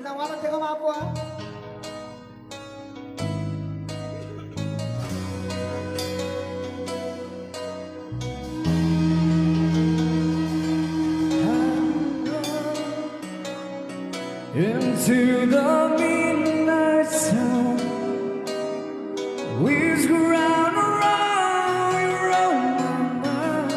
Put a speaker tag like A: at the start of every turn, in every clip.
A: Bintang warna jaga maaf ya.
B: Into the midnight sun, whisk around your own mind.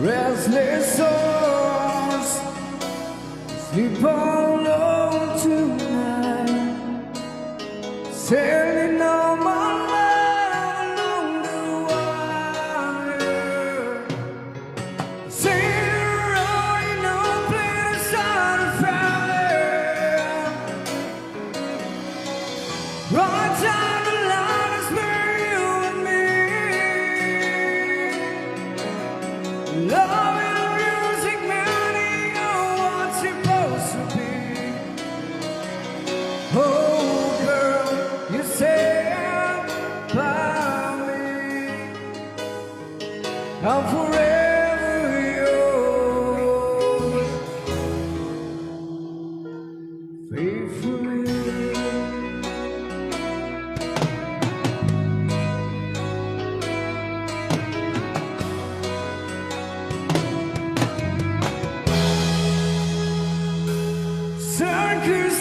B: Restless souls sleep alone tonight, sailing on my love along the wire. Sailing around, no place out of fire. Right down the line is where you and me. Love and music, meaning of what's supposed to be. Oh girl, you said by me, I'm forever yours, faithfully. Circus